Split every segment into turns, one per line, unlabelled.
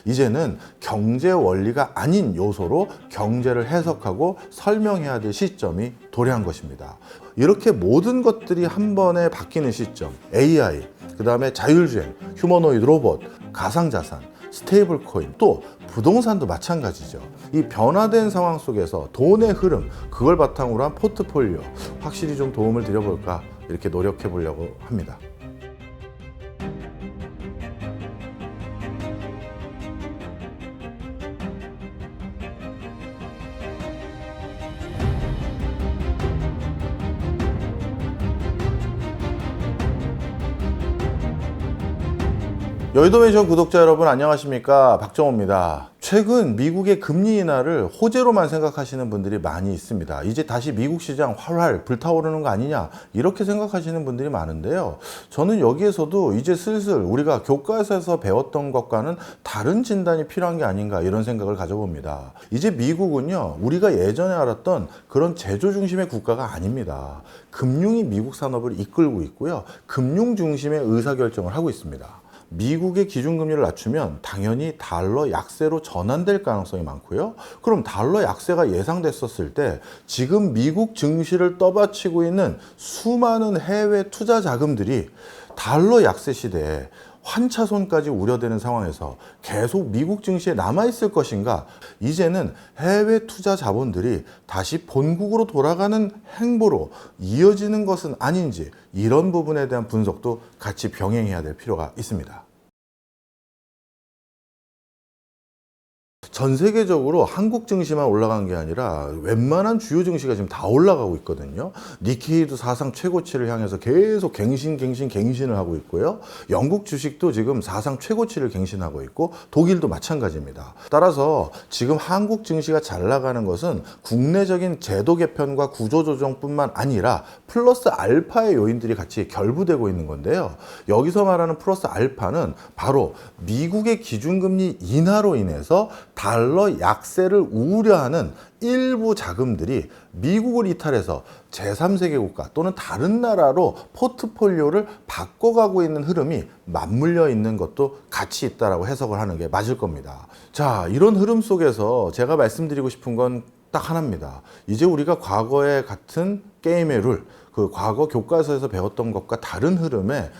이제는 경제 원리가 아닌 요소로 경제를 해석하고 설명해야 될 시점이 도래한 것입니다. 이렇게 모든 것들이 한 번에 바뀌는 시점, AI, 그 다음에 자율주행, 휴머노이드 로봇, 가상자산, 스테이블 코인, 또 부동산도 마찬가지죠. 이 변화된 상황 속에서 돈의 흐름, 그걸 바탕으로 한 포트폴리오, 확실히 좀 도움을 드려볼까 이렇게 노력해 보려고 합니다. 여의도매니저 구독자 여러분 안녕하십니까, 박정호입니다. 최근 미국의 금리 인하를 호재로만 생각하시는 분들이 많이 있습니다. 이제 다시 미국 시장 활활 불타오르는 거 아니냐 이렇게 생각하시는 분들이 많은데요. 저는 여기에서도 이제 슬슬 우리가 교과서에서 배웠던 것과는 다른 진단이 필요한 게 아닌가 이런 생각을 가져봅니다. 이제 미국은요, 우리가 예전에 알았던 그런 제조 중심의 국가가 아닙니다. 금융이 미국 산업을 이끌고 있고요, 금융 중심의 의사결정을 하고 있습니다. 미국의 기준금리를 낮추면 당연히 달러 약세로 전환될 가능성이 많고요. 그럼 달러 약세가 예상됐었을 때 지금 미국 증시를 떠받치고 있는 수많은 해외 투자 자금들이 달러 약세 시대에 환차손까지 우려되는 상황에서 계속 미국 증시에 남아있을 것인가? 이제는 해외 투자 자본들이 다시 본국으로 돌아가는 행보로 이어지는 것은 아닌지, 이런 부분에 대한 분석도 같이 병행해야 될 필요가 있습니다. 전 세계적으로 한국 증시만 올라간 게 아니라 웬만한 주요 증시가 지금 다 올라가고 있거든요. 니케이도 사상 최고치를 향해서 계속 갱신을 하고 있고요. 영국 주식도 지금 사상 최고치를 갱신하고 있고, 독일도 마찬가지입니다. 따라서 지금 한국 증시가 잘 나가는 것은 국내적인 제도 개편과 구조 조정뿐만 아니라 플러스 알파의 요인들이 같이 결부되고 있는 건데요. 여기서 말하는 플러스 알파는 바로 미국의 기준금리 인하로 인해서 달러 약세를 우려하는 일부 자금들이 미국을 이탈해서 제3세계 국가 또는 다른 나라로 포트폴리오를 바꿔가고 있는 흐름이 맞물려 있는 것도 같이 있다라고 해석을 하는 게 맞을 겁니다. 자, 이런 흐름 속에서 제가 말씀드리고 싶은 건 딱 하나입니다. 이제 우리가 과거의 같은 게임의 룰, 그 과거 교과서에서 배웠던 것과 다른 흐름의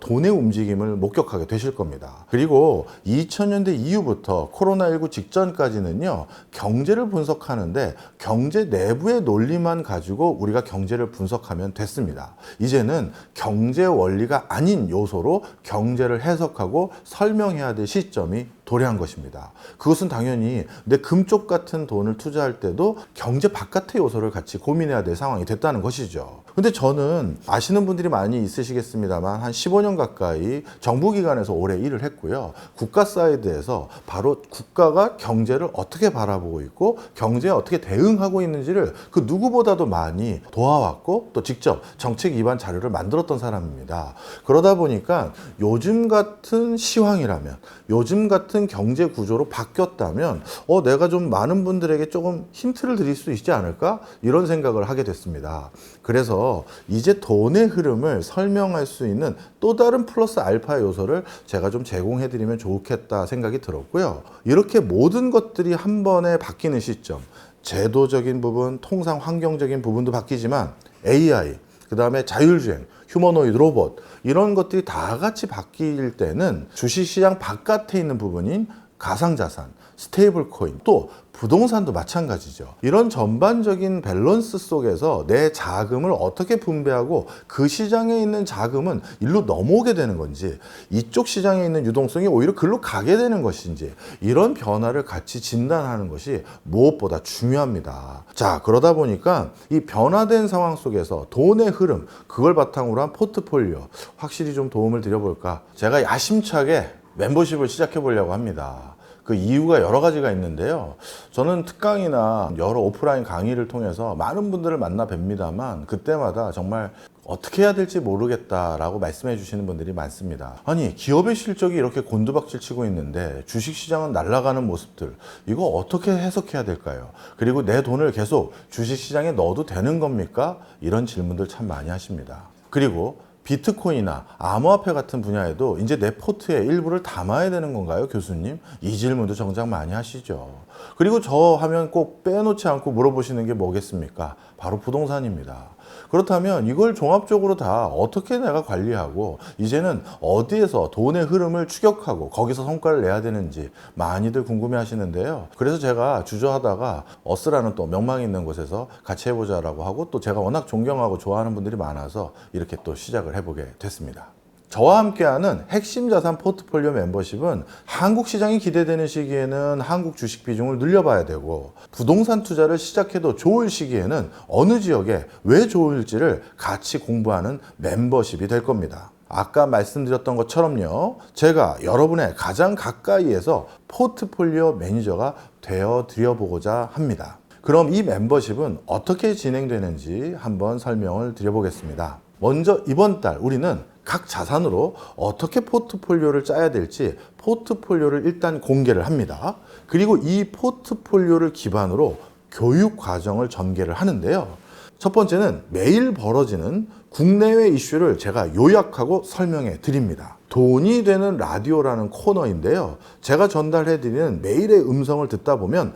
돈의 움직임을 목격하게 되실 겁니다. 그리고 2000년대 이후부터 코로나19 직전까지는요, 경제를 분석하는데 경제 내부의 논리만 가지고 우리가 경제를 분석하면 됐습니다. 이제는 경제 원리가 아닌 요소로 경제를 해석하고 설명해야 될 시점이 도래한 것입니다. 그것은 당연히 내 금쪽 같은 돈을 투자할 때도 경제 바깥의 요소를 같이 고민해야 될 상황이 됐다는 것이죠. 근데 저는 아시는 분들이 많이 있으시겠습니다만 한 15년 가까이 정부기관에서 오래 일을 했고요. 국가 사이드에서 바로 국가가 경제를 어떻게 바라보고 있고 경제에 어떻게 대응하고 있는지를 그 누구보다도 많이 도와왔고, 또 직접 정책 위반 자료를 만들었던 사람입니다. 그러다 보니까 요즘 같은 시황이라면, 요즘 같은 경제 구조로 바뀌었다면 내가 좀 많은 분들에게 조금 힌트를 드릴 수 있지 않을까? 이런 생각을 하게 됐습니다. 그래서 이제 돈의 흐름을 설명할 수 있는 또 다른 플러스 알파 요소를 제가 좀 제공해 드리면 좋겠다 생각이 들었고요. 이렇게 모든 것들이 한 번에 바뀌는 시점, 제도적인 부분, 통상 환경적인 부분도 바뀌지만 AI, 그 다음에 자율주행, 휴머노이드 로봇, 이런 것들이 다 같이 바뀔 때는 주식시장 바깥에 있는 부분인 가상자산, 스테이블 코인, 또 부동산도 마찬가지죠. 이런 전반적인 밸런스 속에서 내 자금을 어떻게 분배하고 그 시장에 있는 자금은 일로 넘어오게 되는 건지, 이쪽 시장에 있는 유동성이 오히려 글로 가게 되는 것인지, 이런 변화를 같이 진단하는 것이 무엇보다 중요합니다. 자, 그러다 보니까 이 변화된 상황 속에서 돈의 흐름, 그걸 바탕으로 한 포트폴리오, 확실히 좀 도움을 드려볼까, 제가 야심차게 멤버십을 시작해 보려고 합니다. 그 이유가 여러 가지가 있는데요. 저는 특강이나 여러 오프라인 강의를 통해서 많은 분들을 만나 뵙니다만 그때마다 정말 어떻게 해야 될지 모르겠다라고 말씀해 주시는 분들이 많습니다. 아니, 기업의 실적이 이렇게 곤두박질 치고 있는데 주식시장은 날아가는 모습들, 이거 어떻게 해석해야 될까요? 그리고 내 돈을 계속 주식시장에 넣어도 되는 겁니까? 이런 질문들 참 많이 하십니다. 그리고 비트코인이나 암호화폐 같은 분야에도 이제 내 포트의 일부를 담아야 되는 건가요, 교수님? 이 질문도 정작 많이 하시죠. 그리고 저 하면 꼭 빼놓지 않고 물어보시는 게 뭐겠습니까? 바로 부동산입니다. 그렇다면 이걸 종합적으로 다 어떻게 내가 관리하고 이제는 어디에서 돈의 흐름을 추격하고 거기서 성과를 내야 되는지 많이들 궁금해 하시는데요. 그래서 제가 주저하다가 어스라는 또 명망 있는 곳에서 같이 해보자라고 하고 또 제가 워낙 존경하고 좋아하는 분들이 많아서 이렇게 또 시작을 해보게 됐습니다. 저와 함께하는 핵심 자산 포트폴리오 멤버십은 한국 시장이 기대되는 시기에는 한국 주식 비중을 늘려봐야 되고 부동산 투자를 시작해도 좋을 시기에는 어느 지역에 왜 좋을지를 같이 공부하는 멤버십이 될 겁니다. 아까 말씀드렸던 것처럼요, 제가 여러분의 가장 가까이에서 포트폴리오 매니저가 되어 드려보고자 합니다. 그럼 이 멤버십은 어떻게 진행되는지 한번 설명을 드려보겠습니다. 먼저 이번 달 우리는 각 자산으로 어떻게 포트폴리오를 짜야 될지 포트폴리오를 일단 공개를 합니다. 그리고 이 포트폴리오를 기반으로 교육 과정을 전개를 하는데요. 첫 번째는 매일 벌어지는 국내외 이슈를 제가 요약하고 설명해 드립니다. 돈이 되는 라디오라는 코너인데요. 제가 전달해 드리는 매일의 음성을 듣다 보면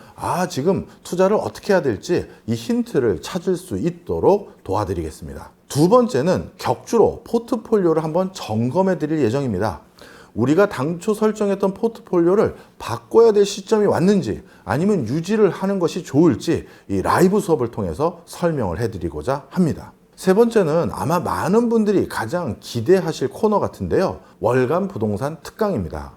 지금 투자를 어떻게 해야 될지 이 힌트를 찾을 수 있도록 도와드리겠습니다. 두 번째는 격주로 포트폴리오를 한번 점검해 드릴 예정입니다. 우리가 당초 설정했던 포트폴리오를 바꿔야 될 시점이 왔는지 아니면 유지를 하는 것이 좋을지 이 라이브 수업을 통해서 설명을 해드리고자 합니다. 세 번째는 아마 많은 분들이 가장 기대하실 코너 같은데요. 월간 부동산 특강입니다.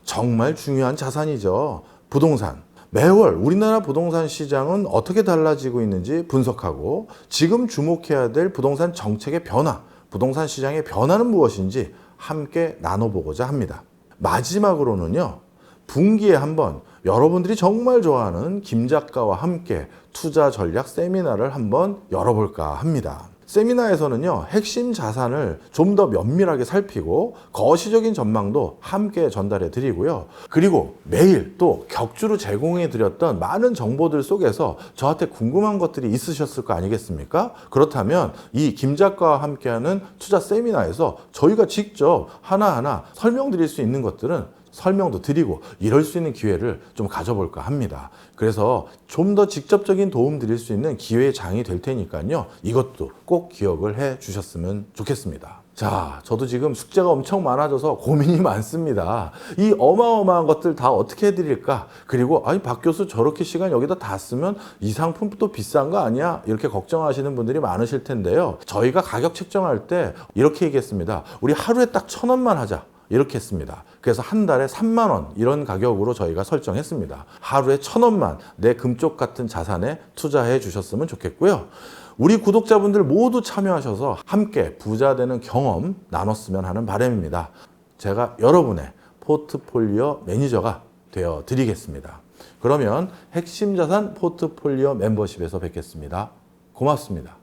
정말 중요한 자산이죠. 부동산. 매월 우리나라 부동산 시장은 어떻게 달라지고 있는지 분석하고 지금 주목해야 될 부동산 정책의 변화, 부동산 시장의 변화는 무엇인지 함께 나눠보고자 합니다. 마지막으로는요, 분기에 한번 여러분들이 정말 좋아하는 김 작가와 함께 투자 전략 세미나를 한번 열어볼까 합니다. 세미나에서는요, 핵심 자산을 좀 더 면밀하게 살피고 거시적인 전망도 함께 전달해 드리고요. 그리고 매일 또 격주로 제공해 드렸던 많은 정보들 속에서 저한테 궁금한 것들이 있으셨을 거 아니겠습니까? 그렇다면 이 김 작가와 함께하는 투자 세미나에서 저희가 직접 하나하나 설명드릴 수 있는 것들은 설명도 드리고 이럴 수 있는 기회를 좀 가져볼까 합니다. 그래서 좀 더 직접적인 도움 드릴 수 있는 기회의 장이 될 테니까요. 이것도 꼭 기억을 해 주셨으면 좋겠습니다. 자, 저도 지금 숙제가 엄청 많아져서 고민이 많습니다. 이 어마어마한 것들 다 어떻게 해드릴까? 그리고 박 교수 저렇게 시간 여기다 다 쓰면 이 상품 또 비싼 거 아니야? 이렇게 걱정하시는 분들이 많으실 텐데요. 저희가 가격 책정할 때 이렇게 얘기했습니다. 우리 하루에 딱 1,000원만 하자. 이렇게 했습니다. 그래서 한 달에 3만 원 이런 가격으로 저희가 설정했습니다. 하루에 1,000원만 내 금쪽 같은 자산에 투자해 주셨으면 좋겠고요. 우리 구독자분들 모두 참여하셔서 함께 부자 되는 경험 나눴으면 하는 바람입니다. 제가 여러분의 포트폴리오 매니저가 되어 드리겠습니다. 그러면 핵심 자산 포트폴리오 멤버십에서 뵙겠습니다. 고맙습니다.